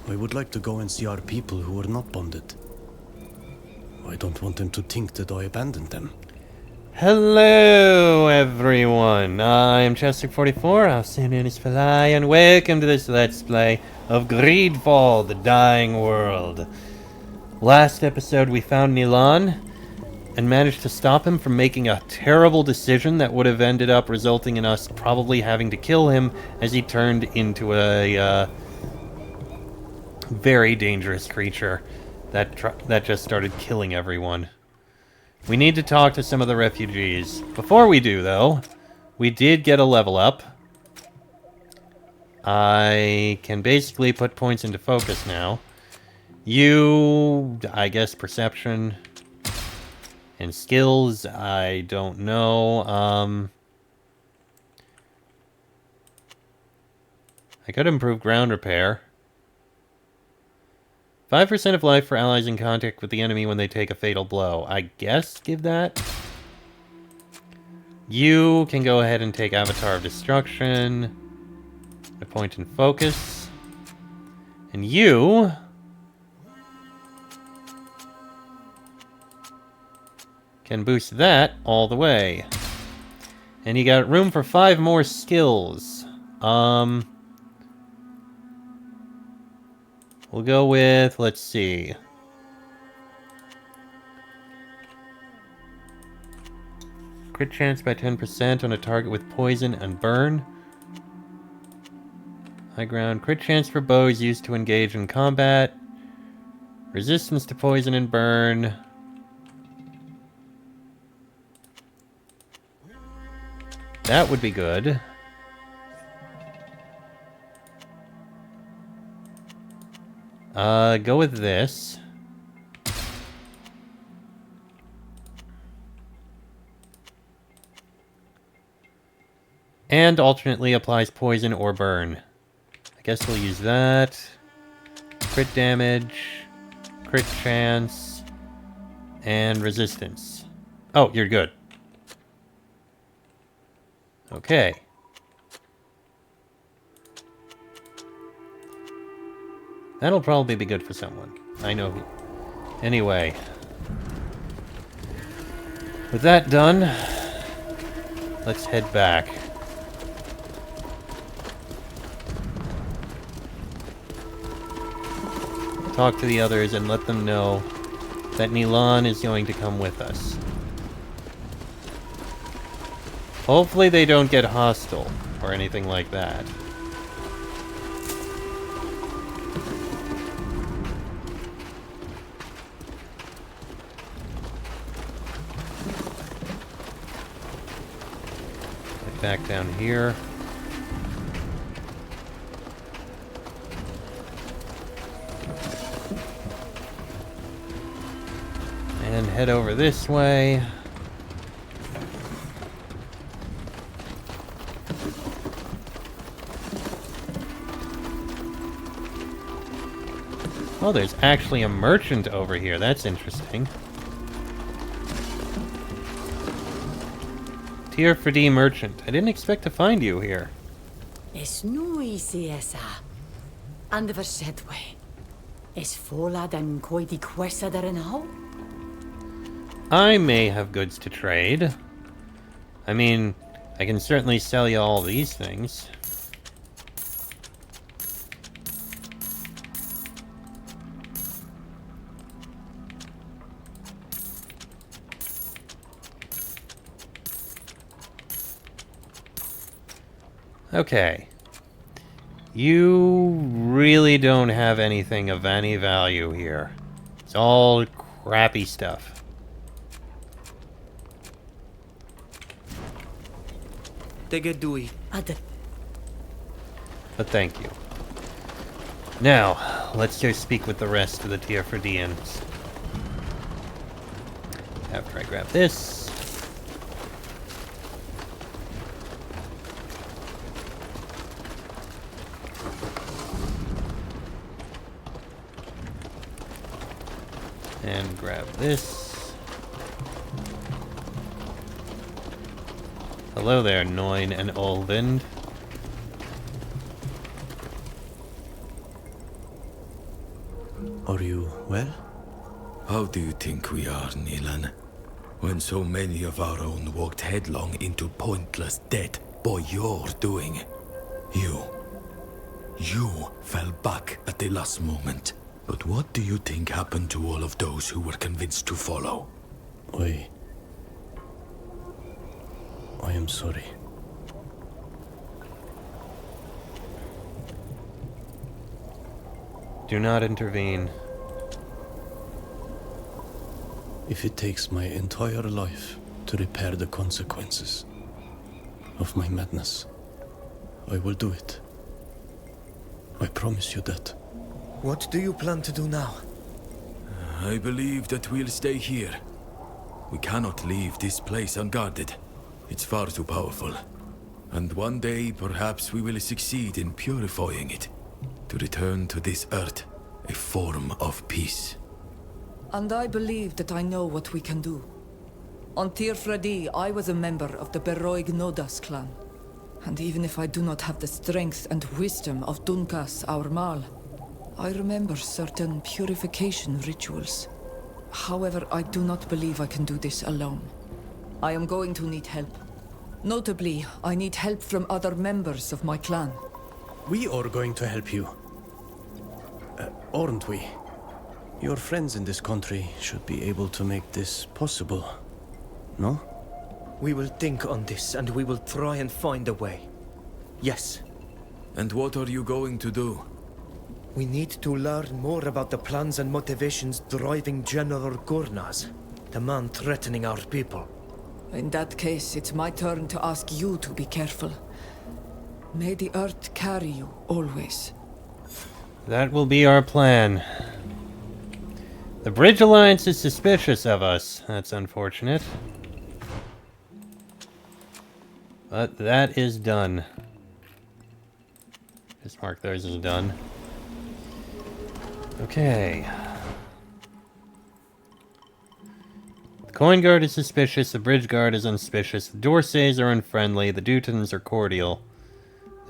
I would like to go and see our people who are not bonded. I don't want them to think that I abandoned them. Hello, everyone. I'm Chester44, also known as Fly, and welcome to this Let's Play of Greedfall, the Dying World. Last episode, we found Nilan and managed to stop him from making a terrible decision that would have ended up resulting in us probably having to kill him as he turned into a very dangerous creature that just started killing everyone. We need to talk to some of the refugees. Before we do, though, we did get a level up. I can basically put points into focus now. I guess perception and skills, I don't know. I could improve ground repair. 5% of life for allies in contact with the enemy when they take a fatal blow. I guess give that. You can go ahead and take Avatar of Destruction. A point in focus. And you can boost that all the way. And you got room for 5 more skills. We'll go with, let's see. Crit chance by 10% on a target with poison and burn. High ground. Crit chance for bows used to engage in combat. Resistance to poison and burn. That would be good. Go with this. And alternately applies poison or burn. I guess we'll use that. Crit damage, crit chance, and resistance. Oh, you're good. Okay. That'll probably be good for someone. I know who. Anyway. With that done, let's head back. Talk to the others and let them know that Nilan is going to come with us. Hopefully they don't get hostile or anything like that. Back down here. And head over this way. Oh, there's actually a merchant over here. That's interesting. Tier for D merchant. I didn't expect to find you here. Es nui siesa. And the Versedwe. Es fola dan koi di quesa darenho? I may have goods to trade. I mean, I can certainly sell you all these things. Okay. You really don't have anything of any value here. It's all crappy stuff. Ad But thank you. Now, let's go speak with the rest of the Tier for Dians. After I grab this. And grab this. Hello there, Noin and Olvind. Are you well? How do you think we are, Nilan? When so many of our own walked headlong into pointless death by your doing. You fell back at the last moment. But what do you think happened to all of those who were convinced to follow? I am sorry. Do not intervene. If it takes my entire life to repair the consequences of my madness, I will do it. I promise you that. What do you plan to do now? I believe that we'll stay here. We cannot leave this place unguarded. It's far too powerful. And one day, perhaps we will succeed in purifying it, to return to this earth a form of peace. And I believe that I know what we can do. On Tir Fredi, I was a member of the Beroig Nodas clan. And even if I do not have the strength and wisdom of Dunkas, our Mal, I remember certain purification rituals. However, I do not believe I can do this alone. I am going to need help. Notably, I need help from other members of my clan. We are going to help you. Aren't we? Your friends in this country should be able to make this possible. No? We will think on this and we will try and find a way. Yes. And what are you going to do? We need to learn more about the plans and motivations driving General Gurnaz, the man threatening our people. In that case, it's my turn to ask you to be careful. May the earth carry you, always. That will be our plan. The Bridge Alliance is suspicious of us. That's unfortunate. But that is done. Just mark those as done. Okay. The Coin Guard is suspicious, the Bridge Guard is unsuspicious, the Dorsays are unfriendly, the Dutons are cordial.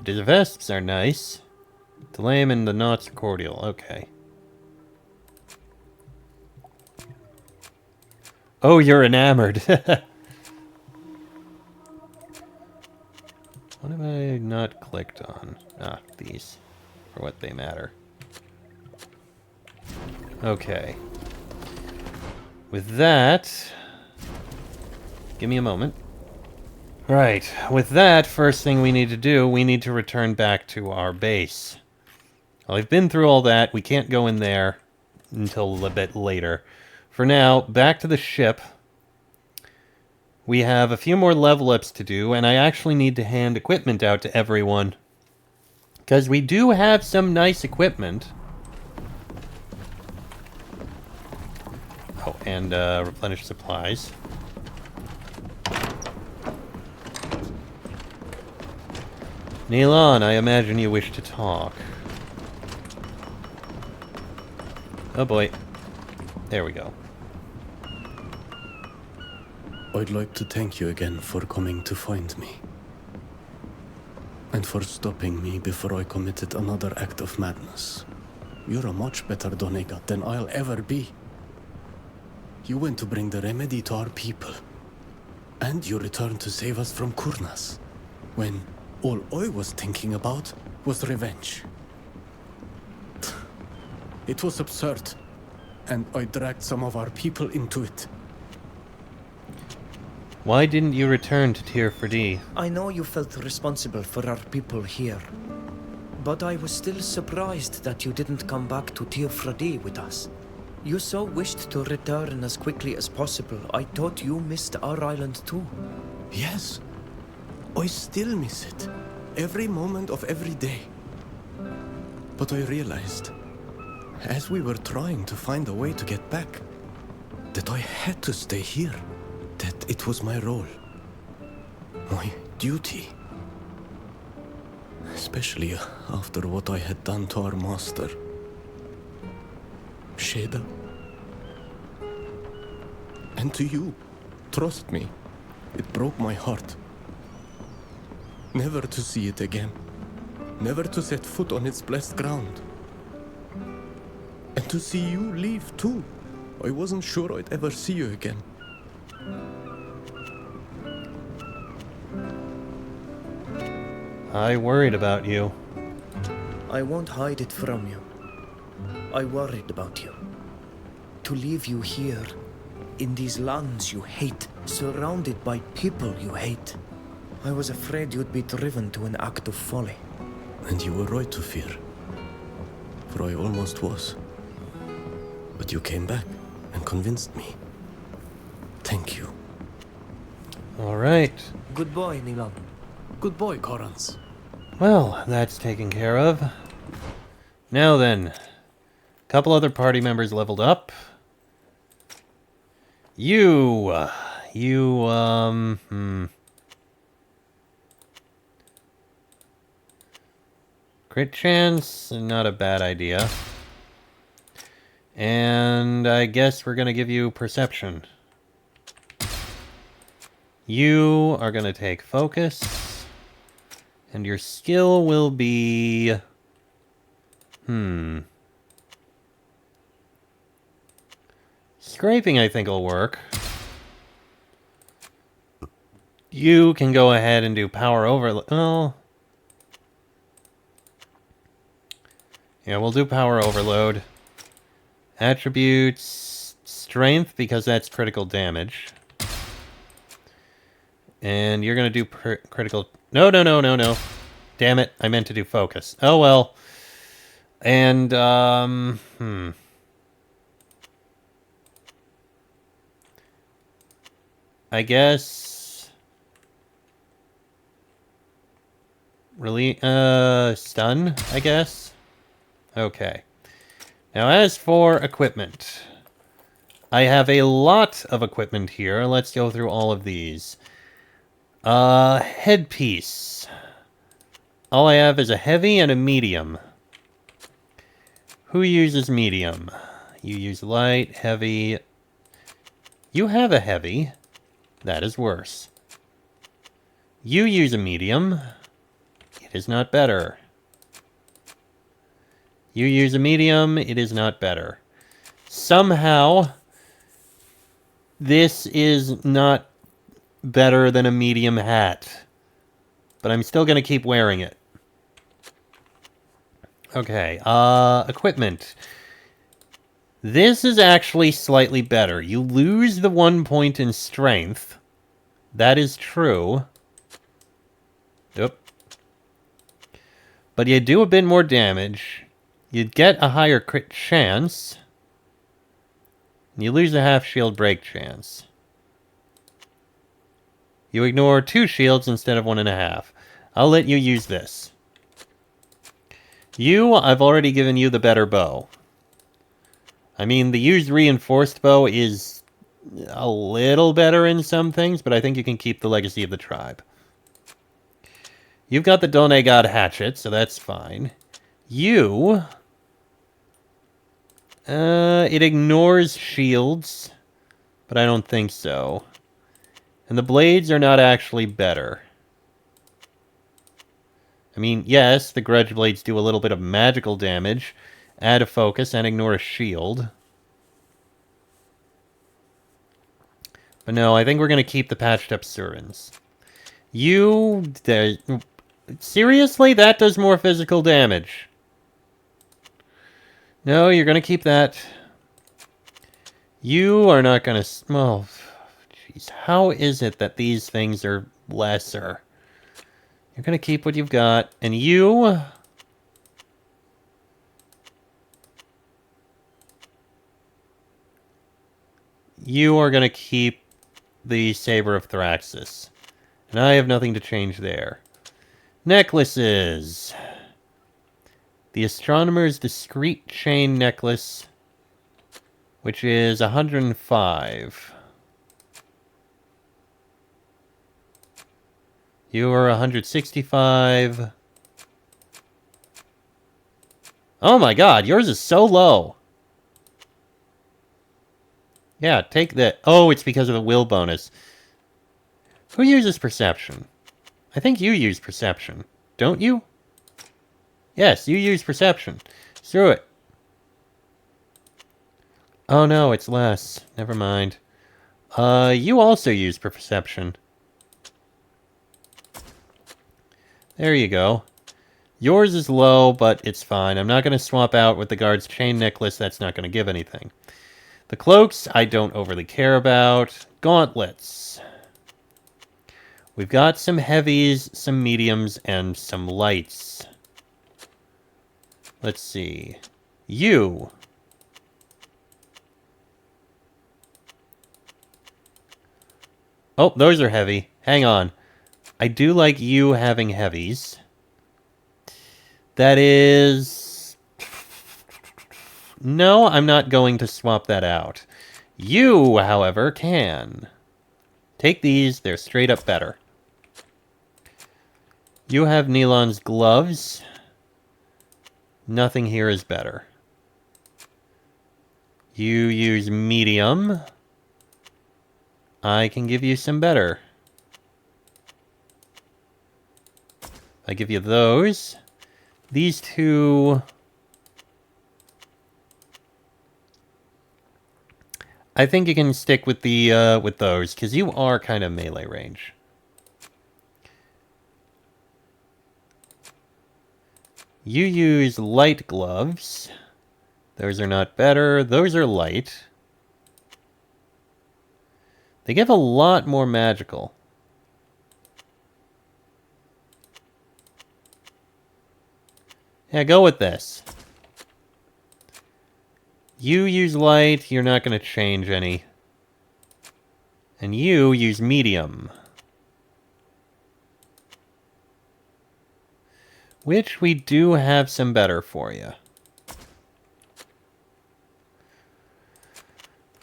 The Vesps are nice. The Lame and the Knots are cordial. Okay. Oh, you're enamored. What have I not clicked on? Ah, these. For what they matter. Okay. With that... Give me a moment. Right, with that, first thing we need to do, we need to return back to our base. Well, I've been through all that. We can't go in there until a bit later. For now, back to the ship. We have a few more level ups to do, and I actually need to hand equipment out to everyone. Because we do have some nice equipment. Oh, and replenish supplies. Nilan, I imagine you wish to talk. Oh boy. There we go. I'd like to thank you again for coming to find me. And for stopping me before I committed another act of madness. You're a much better Donegat than I'll ever be. You went to bring the remedy to our people. And you returned to save us from Kurnas. When all I was thinking about was revenge. It was absurd. And I dragged some of our people into it. Why didn't you return to Tir Fredi? I know you felt responsible for our people here. But I was still surprised that you didn't come back to Tir Fredi with us. You so wished to return as quickly as possible. I thought you missed our island too. Yes. I still miss it. Every moment of every day. But I realized, as we were trying to find a way to get back, that I had to stay here. That it was my role. My duty. Especially after what I had done to our master. Sheda. And to you. Trust me. It broke my heart. Never to see it again. Never to set foot on its blessed ground. And to see you leave too. I wasn't sure I'd ever see you again. I worried about you. I won't hide it from you. I worried about you. To leave you here, in these lands you hate, surrounded by people you hate. I was afraid you'd be driven to an act of folly. And you were right to fear. For I almost was. But you came back and convinced me. Thank you. Alright. Good boy, Nilan. Good boy, Korans. Well, that's taken care of. Now then. A couple other party members leveled up. Crit chance, not a bad idea. And I guess we're gonna give you perception. You are gonna take focus. And your skill will be... Scraping, I think, will work. You can go ahead and do power overload. Well... Yeah, we'll do power overload. Attributes... Strength, because that's critical damage. And you're gonna do critical... No. Damn it, I meant to do focus. Oh well. And, I guess... Really, stun, I guess? Okay. Now, as for equipment. I have a lot of equipment here. Let's go through all of these. Headpiece. All I have is a heavy and a medium. Who uses medium? You use light, heavy. You have a heavy. That is worse. You use a medium. It is not better. You use a medium. It is not better. Somehow, this is not better than a medium hat. But I'm still going to keep wearing it. Okay, equipment. This is actually slightly better. You lose the 1 point in strength. That is true. Yep. But you do a bit more damage. You'd get a higher crit chance. You lose a half shield break chance. You ignore 2 shields instead of 1.5. I'll let you use this. I've already given you the better bow. I mean, the used reinforced bow is a little better in some things, but I think you can keep the legacy of the tribe. You've got the Donegad hatchet, so that's fine. It ignores shields, but I don't think so. And the blades are not actually better. I mean, yes, the grudge blades do a little bit of magical damage, add a focus, and ignore a shield. But no, I think we're going to keep the patched up Surins. Seriously? That does more physical damage. No, you're going to keep that. You are not going to... Oh, jeez. How is it that these things are lesser? You're going to keep what you've got. And you... You are going to keep the Saber of Thraxis. And I have nothing to change there. Necklaces. The Astronomer's Discreet Chain Necklace, which is 105. You are 165. Oh my god, yours is so low. Yeah, take that. Oh, it's because of the will bonus. Who uses perception? I think you use perception. Don't you? Yes, you use perception. Screw it. Oh no, it's less. Never mind. You also use perception. There you go. Yours is low, but it's fine. I'm not going to swap out with the guard's chain necklace. That's not going to give anything. The cloaks, I don't overly care about. Gauntlets. We've got some heavies, some mediums, and some lights. Let's see. You. Oh, those are heavy. Hang on. I do like you having heavies. That is... No, I'm not going to swap that out. You, however, can. Take these. They're straight up better. You have Nilan's gloves. Nothing here is better. You use medium. I can give you some better. I give you those. These two... I think you can stick with the with those, because you are kind of melee range. You use light gloves. Those are not better. Those are light. They give a lot more magical. Yeah, go with this. You use light, you're not going to change any. And you use medium. Which we do have some better for you.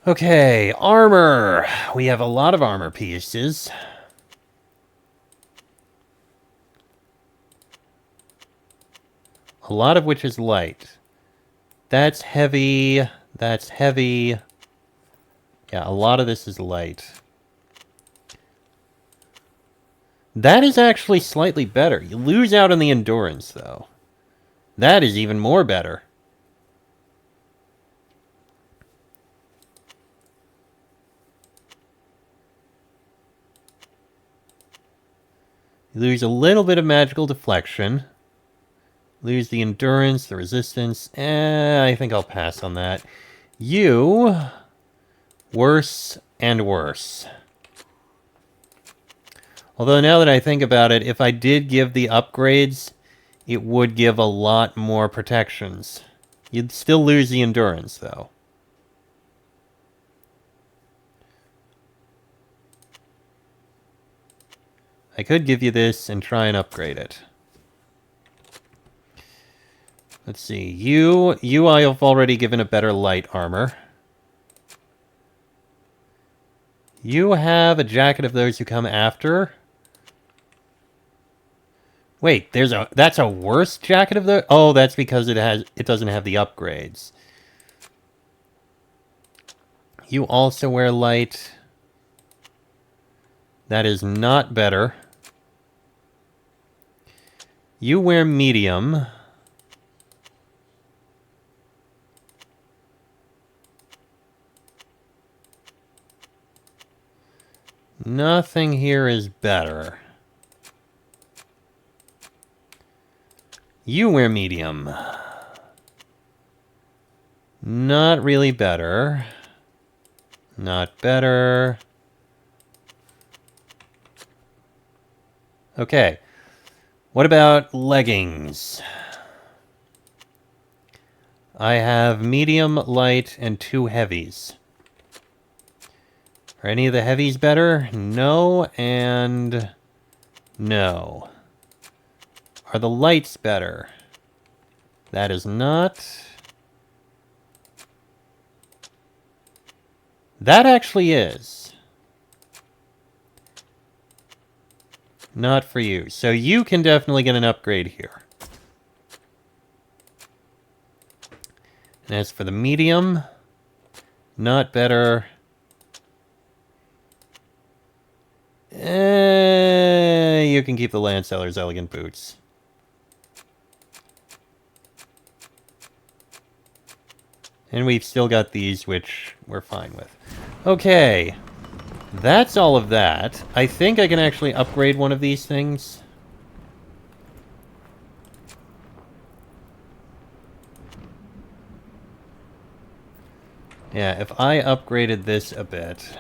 Okay, armor. We have a lot of armor pieces. A lot of which is light. That's heavy. That's heavy. Yeah, a lot of this is light. That is actually slightly better. You lose out on the endurance, though. That is even more better. You lose a little bit of magical deflection. Lose the endurance, the resistance. I think I'll pass on that. You... worse and worse. Although now that I think about it, if I did give the upgrades, it would give a lot more protections. You'd still lose the endurance, though. I could give you this and try and upgrade it. Let's see. You I have already given a better light armor. You have a jacket of those who come after. Wait, that's a worse jacket of the... Oh, that's because it doesn't have the upgrades. You also wear light. That is not better. You wear medium. Nothing here is better. You wear medium. Not really better. Not better. Okay. What about leggings? I have medium, light, and 2 heavies. Are any of the heavies better? No, and no. Are the lights better? That is not. That actually is. Not for you. So you can definitely get an upgrade here. And as for the medium, not better. You can keep the Landseller's Elegant Boots. And we've still got these, which we're fine with. Okay. That's all of that. I think I can actually upgrade one of these things. Yeah, if I upgraded this a bit...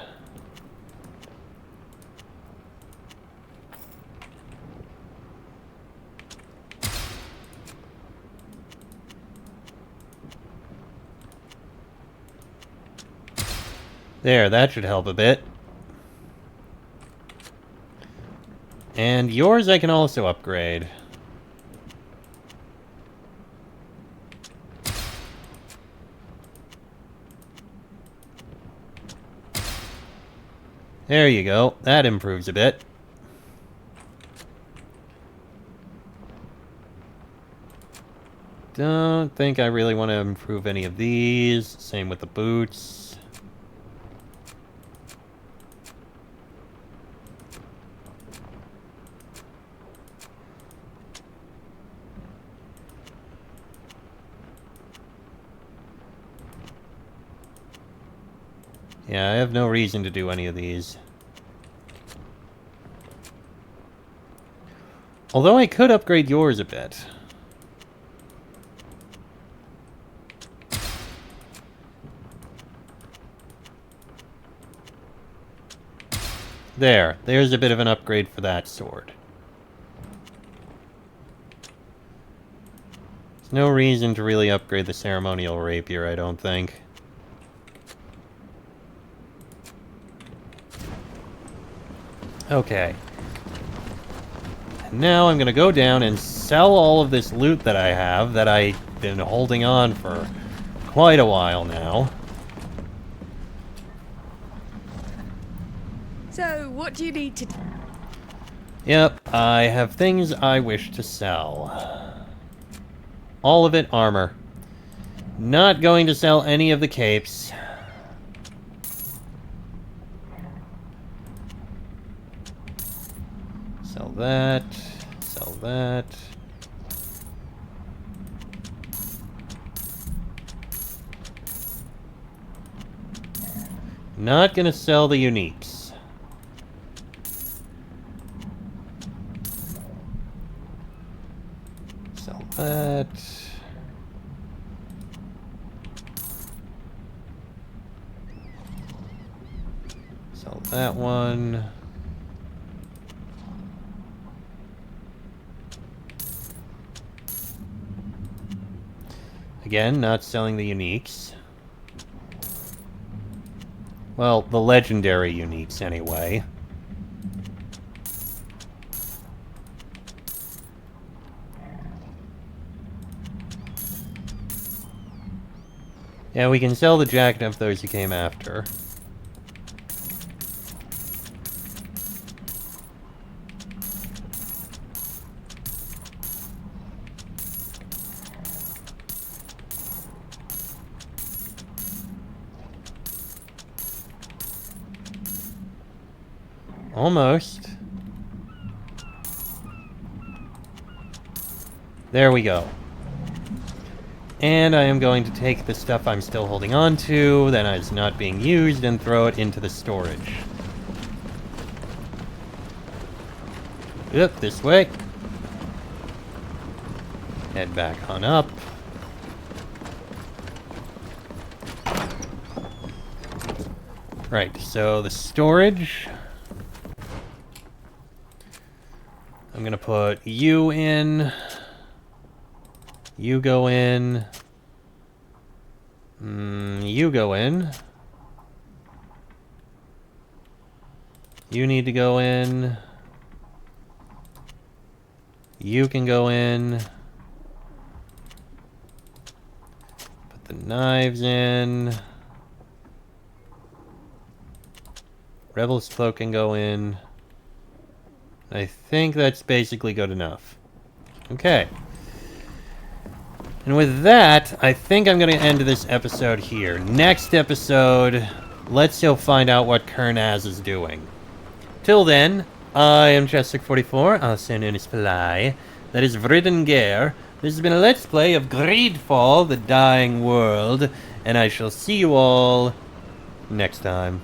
There, that should help a bit. And yours I can also upgrade. There you go. That improves a bit. Don't think I really want to improve any of these. Same with the boots. Yeah, I have no reason to do any of these. Although I could upgrade yours a bit. There's a bit of an upgrade for that sword. There's no reason to really upgrade the ceremonial rapier, I don't think. Okay. And now I'm gonna go down and sell all of this loot that I have, that I've been holding on for quite a while now. So, what do you need to... Yep, I have things I wish to sell. All of it armor. Not going to sell any of the capes. Sell that. Sell that. Not gonna sell the uniques. Sell that. Sell that one. Again, not selling the uniques. Well, the legendary uniques, anyway. Yeah, we can sell the jacket of those who came after. Almost. There we go. And I am going to take the stuff I'm still holding on to, that is not being used, and throw it into the storage. Yep, this way. Head back on up. Right, so the storage. I'm gonna put you in. You go in. You go in. You need to go in. You can go in. Put the knives in. Rebel's cloak can go in. I think that's basically good enough. Okay. And with that, I think I'm going to end this episode here. Next episode, let's go find out what Kernaz is doing. Till then, I am Chestic44, also known as Fly. That is Vridengare. This has been a Let's Play of Greedfall, the Dying World, and I shall see you all next time.